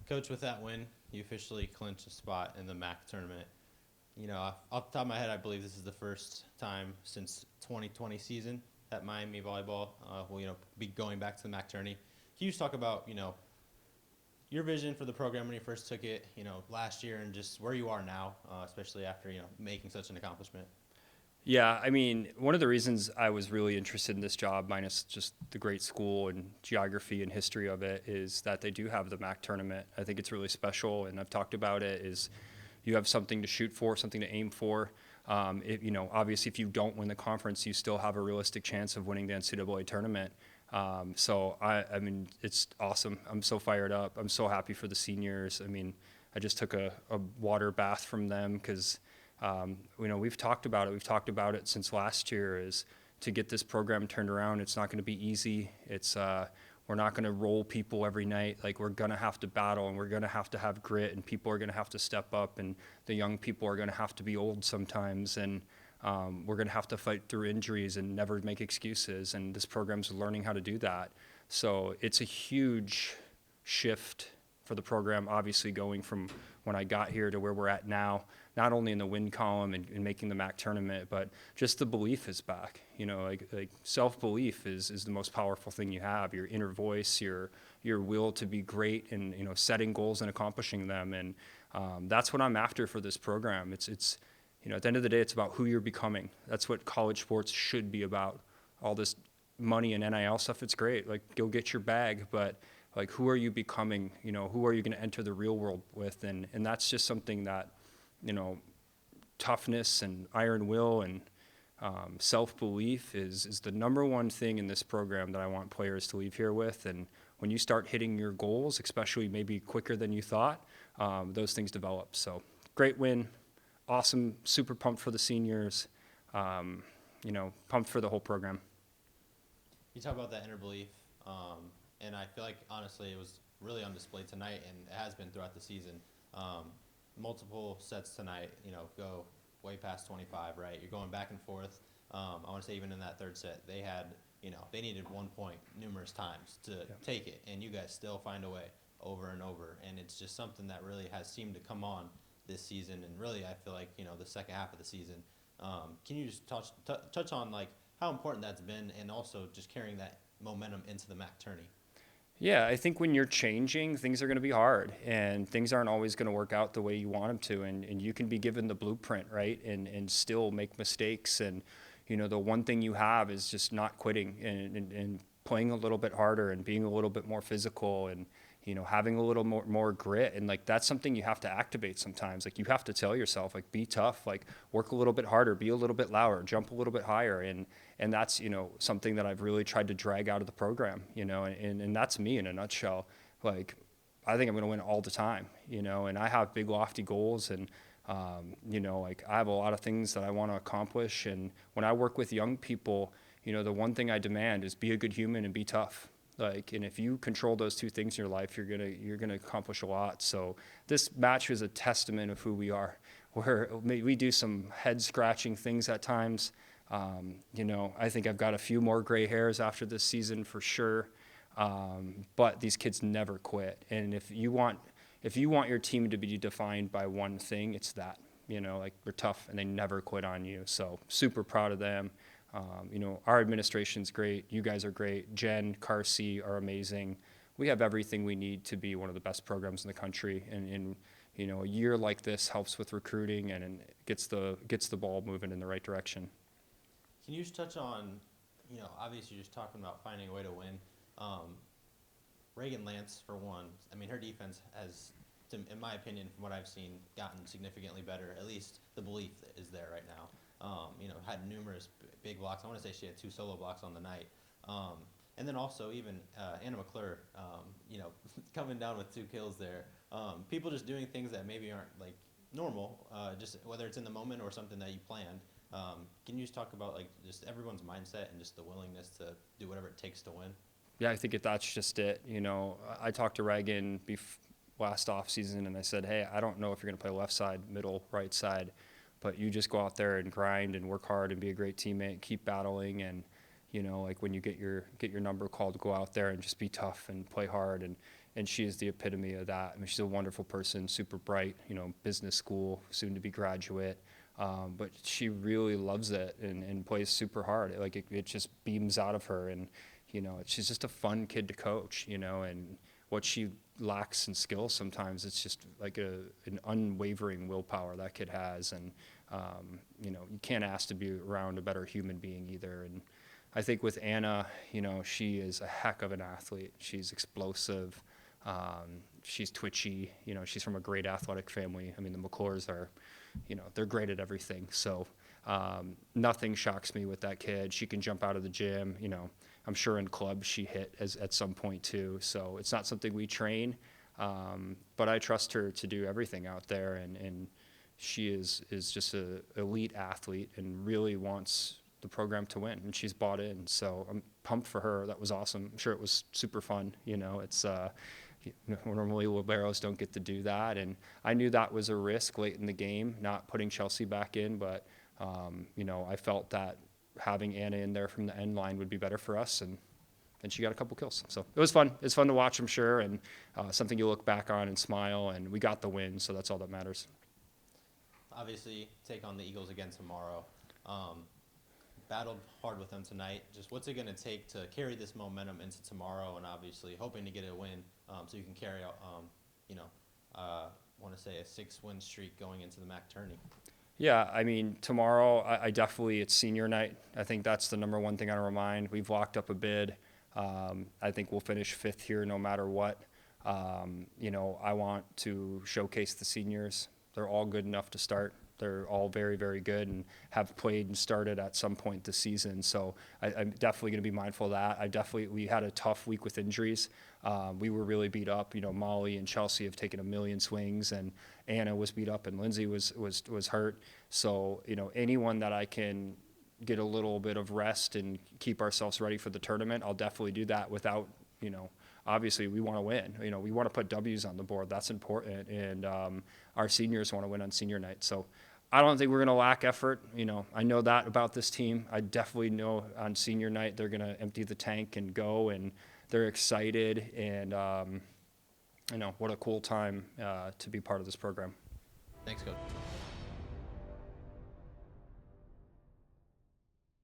Coach, with that win, you officially clinched a spot in the MAC tournament. Off the top of my head, I believe this is the first time since 2020 season that Miami volleyball will, be going back to the MAC tourney. Can you just talk about, your vision for the program when you first took it, last year, and just where you are now, especially after, making such an accomplishment? Yeah, I mean, one of the reasons I was really interested in this job, minus just the great school and geography and history of it, is that they do have the MAC tournament. I think it's really special, and I've talked about it, is you have something to shoot for, something to aim for. Obviously, if you don't win the conference, you still have a realistic chance of winning the NCAA tournament. I mean, it's awesome. I'm so fired up. I'm so happy for the seniors. I mean, I just took a water bath from them because we've talked about it. We've talked about it since last year. Is to get this program turned around. It's not going to be easy. We're not going to roll people every night. Like, we're going to have to battle, and we're going to have grit, and people are going to have to step up, and the young people are going to have to be old sometimes, and we're going to have to fight through injuries and never make excuses. And this program's learning how to do that. So it's a huge shift for the program, obviously going from when I got here to where we're at now, not only in the win column and making the MAC tournament, but just the belief is back. Like self-belief is the most powerful thing you have, your inner voice, your will to be great, and, setting goals and accomplishing them. And that's what I'm after for this program. It's at the end of the day, it's about who you're becoming. That's what college sports should be about. All this money and NIL stuff, it's great. Like, go get your bag, but like, who are you becoming? Who are you going to enter the real world with? And that's just something that, toughness and iron will and self-belief is the number one thing in this program that I want players to leave here with. And when you start hitting your goals, especially maybe quicker than you thought, those things develop. So great win, awesome, super pumped for the seniors, pumped for the whole program. You talk about that inner belief, and I feel like, honestly, it was really on display tonight, and it has been throughout the season. Multiple sets tonight, go way past 25, right? You're going back and forth. I want to say even in that third set, they had, they needed 1 point numerous times to take it, and you guys still find a way over and over. And it's just something that really has seemed to come on this season, and really I feel like, the second half of the season. Can you just touch on, like, how important that's been, and also just carrying that momentum into the MAC tourney? Yeah, I think when you're changing, things are going to be hard, and things aren't always going to work out the way you want them to, and you can be given the blueprint, right, and still make mistakes. And, the one thing you have is just not quitting and playing a little bit harder and being a little bit more physical and, having a little more grit. And, like, that's something you have to activate sometimes. Like, you have to tell yourself, like, be tough, like, work a little bit harder, be a little bit louder, jump a little bit higher. And that's, something that I've really tried to drag out of the program, and that's me in a nutshell. Like, I think I'm going to win all the time, and I have big, lofty goals, and, like, I have a lot of things that I want to accomplish. And when I work with young people, the one thing I demand is be a good human and be tough. Like, and if you control those two things in your life, you're gonna accomplish a lot. So this match was a testament of who we are. We do some head scratching things at times. I think I've got a few more gray hairs after this season for sure. But these kids never quit. And if you want your team to be defined by one thing, it's that. Like, they're tough and they never quit on you. So super proud of them. Our administration's great. You guys are great. Jen, Carsey are amazing. We have everything we need to be one of the best programs in the country. And a year like this helps with recruiting and gets the ball moving in the right direction. Can you just touch on, obviously you're just talking about finding a way to win. Reagan Lance, for one, I mean, her defense has, in my opinion, from what I've seen, gotten significantly better. At least the belief is there right now. Had numerous big blocks. I want to say she had 2 solo blocks on the night. And then also even Anna McClure, coming down with 2 kills there. People just doing things that maybe aren't, like, normal, just whether it's in the moment or something that you planned. Can you just talk about, like, just everyone's mindset and just the willingness to do whatever it takes to win? Yeah, I think that's just it. I talked to Reagan last off season, and I said, hey, I don't know if you're going to play left side, middle, right side, but you just go out there and grind and work hard and be a great teammate, keep battling, and like, when you get your number called, go out there and just be tough and play hard. And and she is the epitome of that. I mean, she's a wonderful person, super bright, business school, soon to be graduate. But she really loves it and plays super hard. Like it just beams out of her, and she's just a fun kid to coach. And what she lacks in skill sometimes, it's just like an unwavering willpower that kid has, and you can't ask to be around a better human being either. And I think with Anna, she is a heck of an athlete. She's explosive. She's twitchy. She's from a great athletic family. I mean, the McClures are, they're great at everything. So nothing shocks me with that kid. She can jump out of the gym. I'm sure in club she hit at some point too. So it's not something we train, but I trust her to do everything out there. And she is just an elite athlete and really wants the program to win, and she's bought in. So I'm pumped for her. That was awesome. I'm sure it was super fun. It's normally liberos don't get to do that, and I knew that was a risk late in the game, not putting Chelsea back in, but I felt that having Anna in there from the end line would be better for us, and she got a couple kills. So it was fun. It's fun to watch, I'm sure, and something you look back on and smile, and we got the win, so that's all that matters. Obviously, take on the Eagles again tomorrow. Battled hard with them tonight. Just what's it going to take to carry this momentum into tomorrow, and obviously hoping to get a win so you can carry out, want to say a 6-win streak going into the MAC tourney. Yeah, I mean, tomorrow, I definitely, it's senior night. I think that's the number one thing I want to remind. We've locked up a bid. I think we'll finish 5th here no matter what. I want to showcase the seniors. They're all good enough to start. They're all very, very good and have played and started at some point this season. So I'm definitely going to be mindful of that. We had a tough week with injuries. We were really beat up. Molly and Chelsea have taken a million swings, and Anna was beat up, and Lindsay was hurt. So, anyone that I can get a little bit of rest and keep ourselves ready for the tournament, I'll definitely do that without, obviously we want to win. We want to put W's on the board. That's important. And our seniors want to win on senior night. So I don't think we're going to lack effort. I know that about this team. I definitely know on senior night they're going to empty the tank and go, and they're excited. And, what a cool time to be part of this program. Thanks, Coach.